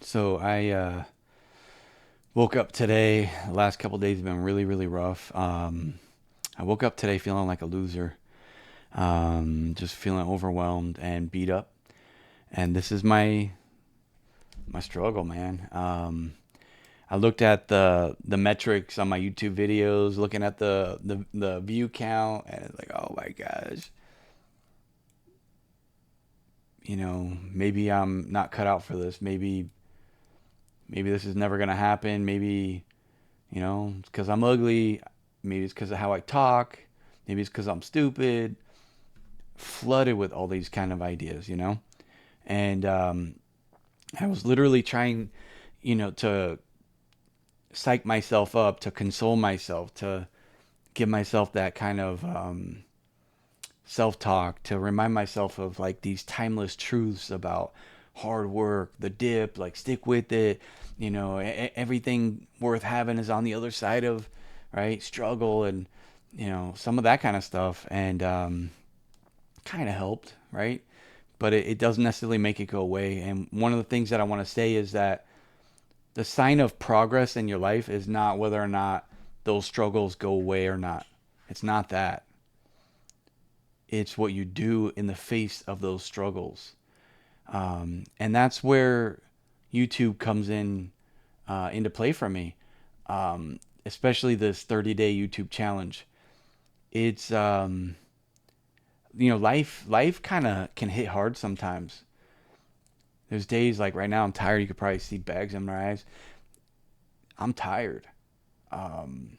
So I woke up today. The last couple days have been really, really rough. I woke up today feeling like a loser, just feeling overwhelmed and beat up. And this is my struggle, man. I looked at the metrics on my YouTube videos, looking at the view count, and it's like, oh my gosh, maybe I'm not cut out for this. Maybe this is never gonna happen. Maybe it's because I'm ugly. Maybe it's because of how I talk. Maybe it's because I'm stupid. Flooded with all these kind of ideas. And I was literally trying, to psych myself up, to console myself, to give myself that kind of self talk, to remind myself of like these timeless truths about hard work, the dip, like stick with it. Everything worth having is on the other side of, right, struggle and, some of that kind of stuff. And kind of helped, right? But it doesn't necessarily make it go away. And one of the things that I want to say is that the sign of progress in your life is not whether or not those struggles go away or not. It's not that. It's what you do in the face of those struggles. And that's where YouTube comes in into play for me, especially this 30-day YouTube challenge. It's life kind of can hit hard sometimes. There's days like right now I'm tired. You could probably see bags in my eyes. I'm tired. Um,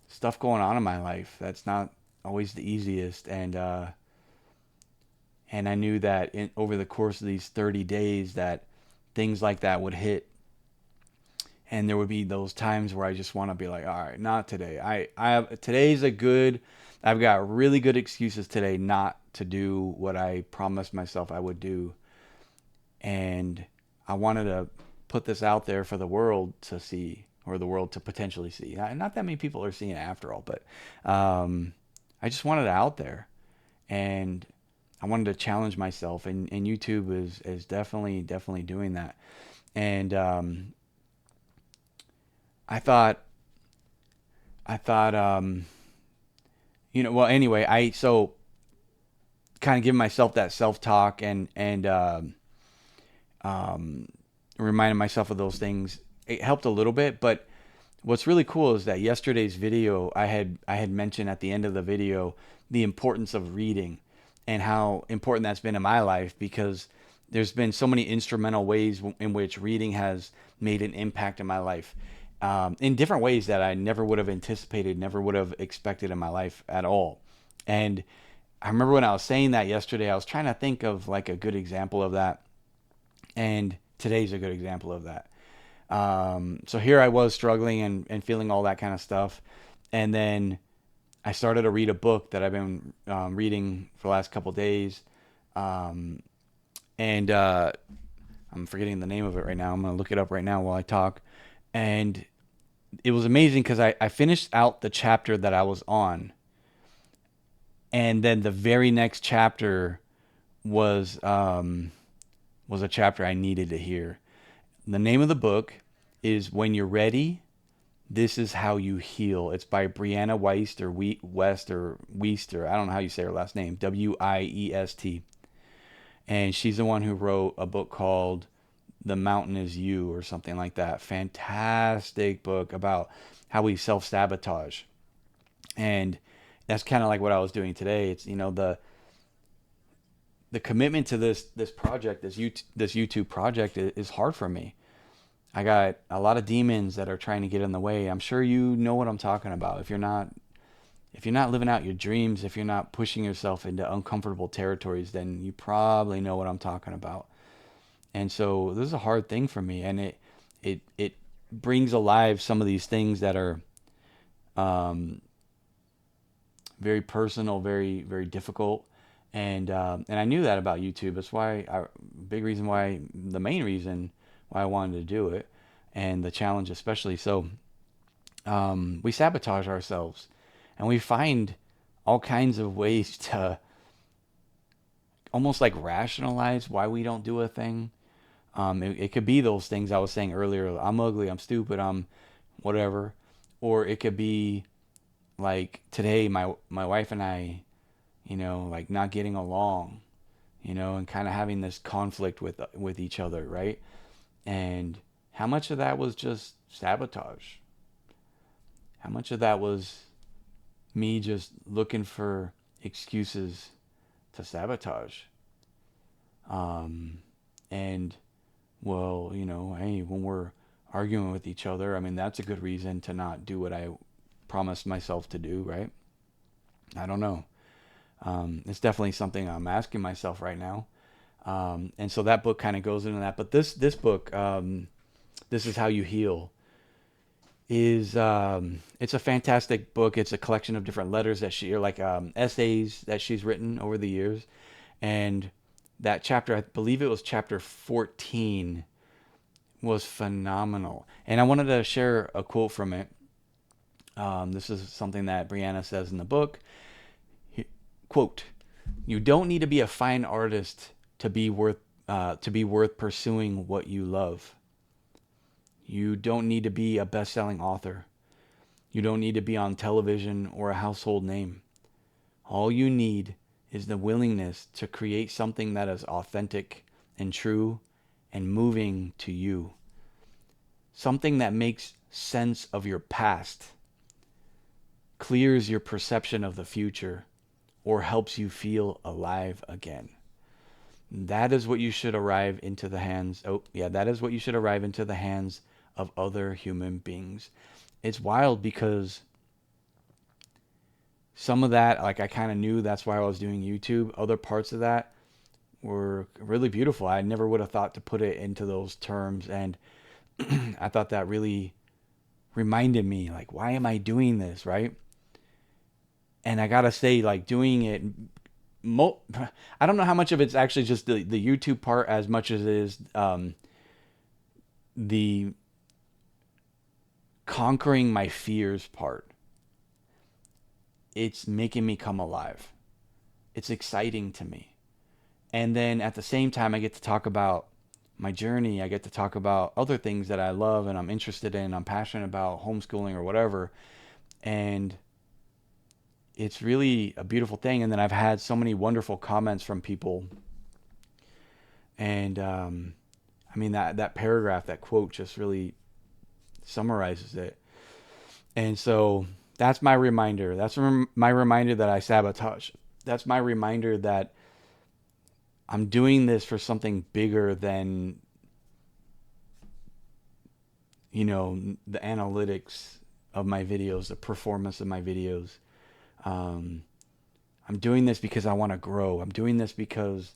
Stuff going on in my life that's not always the easiest, and I knew that over the course of these 30 days that things like that would hit, and there would be those times where I just want to be like, all right, not today. Today's a good. I've got really good excuses today not to do what I promised myself I would do, and I wanted to put this out there for the world to see, or the world to potentially see. Not that many people are seeing it after all, but I just wanted it out there, and I wanted to challenge myself, and YouTube is definitely doing that. And I thought I thought well, anyway, I so kind of giving myself that self talk and um, reminding myself of those things. It helped a little bit, but what's really cool is that yesterday's video, I had mentioned at the end of the video the importance of reading and how important that's been in my life, because there's been so many instrumental ways in which reading has made an impact in my life, in different ways that I never would have anticipated, never would have expected in my life at all. And I remember when I was saying that yesterday, I was trying to think of like a good example of that, and today's a good example of that. So here I was struggling and feeling all that kind of stuff. And then I started to read a book that I've been reading for the last couple of days. Um, and I'm forgetting the name of it right now. I'm going to look it up right now while I talk. And it was amazing because I finished out the chapter that I was on. And then the very next chapter was was a chapter I needed to hear. The name of the book is When You're Ready, This Is How You Heal. It's by Brianna Wiest or West or Wiest, or I don't know how you say her last name, Wiest. And she's the one who wrote a book called The Mountain Is You or something like that. Fantastic book about how we self-sabotage. And that's kind of like what I was doing today. It's the commitment to this project, this YouTube project is hard for me. I got a lot of demons that are trying to get in the way. I'm sure you know what I'm talking about. If you're not living out your dreams, if you're not pushing yourself into uncomfortable territories, then you probably know what I'm talking about. And so this is a hard thing for me, and it brings alive some of these things that are um, very personal, very very difficult. And I knew that about YouTube. That's why big reason why, the main reason why I wanted to do it, and the challenge especially. So we sabotage ourselves, and we find all kinds of ways to almost like rationalize why we don't do a thing. It could be those things I was saying earlier. I'm ugly, I'm stupid, I'm whatever. Or it could be like today, my wife and I, like not getting along, and kind of having this conflict with each other, right? And how much of that was just sabotage? How much of that was me just looking for excuses to sabotage? Um, and well, hey, when we're arguing with each other, I mean, that's a good reason to not do what I promised myself to do, right? I don't know. It's definitely something I'm asking myself right now. And so that book kind of goes into that. But this book, This Is How You Heal, is it's a fantastic book. It's a collection of different letters that she, or like essays that she's written over the years. And that chapter, I believe it was chapter 14, was phenomenal. And I wanted to share a quote from it. This is something that Brianna says in the book. Quote, "You don't need to be a fine artist to be worth pursuing what you love. You don't need to be a best-selling author. You don't need to be on television or a household name. All you need is the willingness to create something that is authentic and true and moving to you. Something that makes sense of your past, clears your perception of the future, or helps you feel alive again. That is what you should arrive into the hands. Oh, yeah, that is what you should arrive into the hands of other human beings." It's wild because some of that, like I kind of knew that's why I was doing YouTube. Other parts of that were really beautiful. I never would have thought to put it into those terms. And I thought that really reminded me, like, why am I doing this, right? And I gotta say, like, doing it, I don't know how much of it's actually just the YouTube part as much as it is the conquering my fears part. It's making me come alive. It's exciting to me. And then at the same time, I get to talk about my journey. I get to talk about other things that I love and I'm interested in. I'm passionate about, homeschooling or whatever. And it's really a beautiful thing. And then I've had so many wonderful comments from people. And I mean, that paragraph, that quote just really summarizes it. And so that's my reminder. That's my reminder that I sabotage. That's my reminder that I'm doing this for something bigger than, the analytics of my videos, the performance of my videos. Um, I'm doing this because I want to grow. I'm doing this because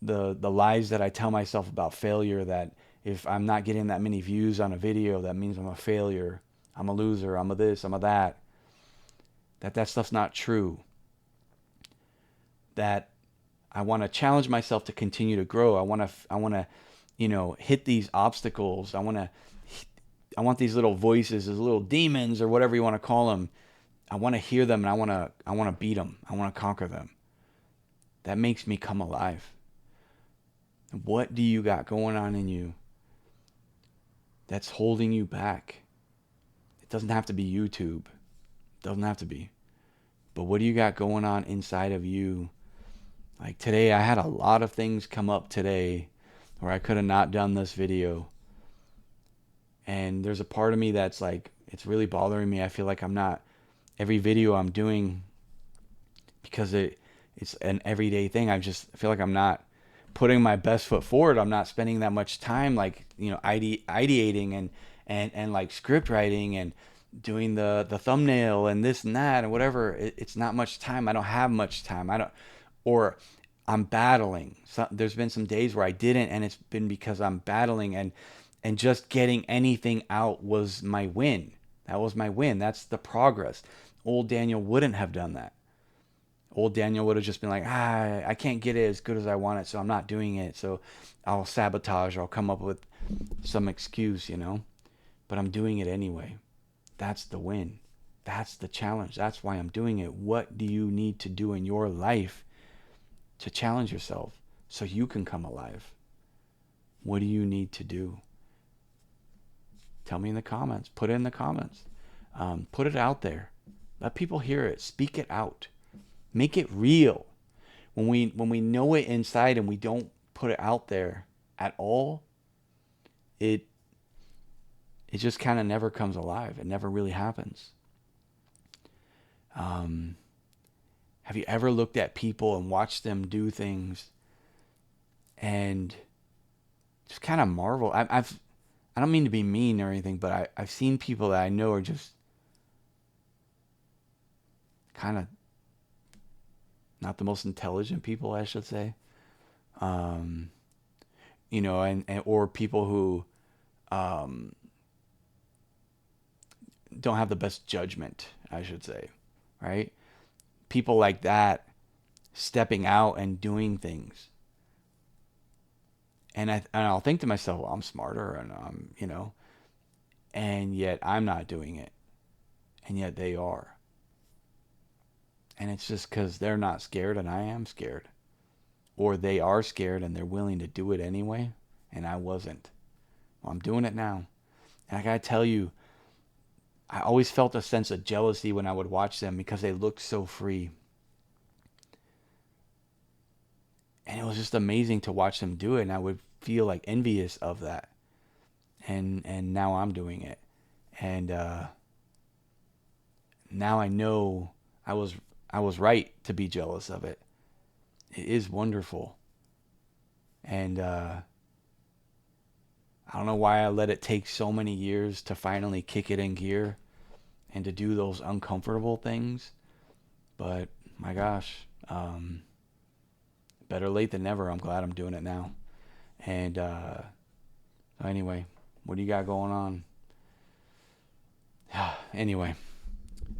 the lies that I tell myself about failure, that if I'm not getting that many views on a video, that means I'm a failure. I'm a loser. I'm a this. I'm a that. That stuff's not true. That I want to challenge myself to continue to grow. I want to, hit these obstacles. I want these little voices, these little demons, or whatever you want to call them. I want to hear them, and I want to beat them. I want to conquer them. That makes me come alive. What do you got going on in you that's holding you back? It doesn't have to be YouTube. It doesn't have to be. But what do you got going on inside of you? Like today, I had a lot of things come up today where I could have not done this video. And there's a part of me that's like, it's really bothering me. I feel like I'm not, every video I'm doing, because it's an everyday thing, I feel like I'm not putting my best foot forward. I'm not spending that much time, like, ideating and like script writing and doing the thumbnail and this and that and whatever. It's not much time. I don't have much time. Or I'm battling. So there's been some days where I didn't, and it's been because I'm battling, and just getting anything out was my win. That was my win. That's the progress. Old Daniel wouldn't have done that. Old Daniel would have just been like, I can't get it as good as I want it, so I'm not doing it. So I'll sabotage. I'll come up with some excuse, But I'm doing it anyway. That's the win. That's the challenge. That's why I'm doing it. What do you need to do in your life to challenge yourself so you can come alive? What do you need to do? Tell me in the comments. Put it in the comments. Put it out there. Let people hear it. Speak it out. Make it real. When we know it inside and we don't put it out there at all, it just kind of never comes alive. It never really happens. Have you ever looked at people and watched them do things and just kind of marvel? I don't mean to be mean or anything, but I've seen people that I know are just kind of not the most intelligent people, I should say. You know, and or people who don't have the best judgment, I should say, right? People like that stepping out and doing things. And I'll think to myself, well, I'm smarter and you know, and yet I'm not doing it. And yet they are. And it's just because they're not scared and I am scared. Or they are scared and they're willing to do it anyway. And I wasn't. Well, I'm doing it now. And I gotta tell you, I always felt a sense of jealousy when I would watch them because they looked so free. And it was just amazing to watch them do it. And I would feel like envious of that. And now I'm doing it. And now I know I was right to be jealous of it. It is wonderful. And I don't know why I let it take so many years to finally kick it in gear and to do those uncomfortable things. But my gosh, better late than never. I'm glad I'm doing it now. And anyway, what do you got going on? Anyway,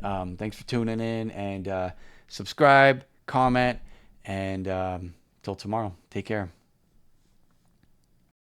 thanks for tuning in, and subscribe, comment, and till tomorrow. Take care.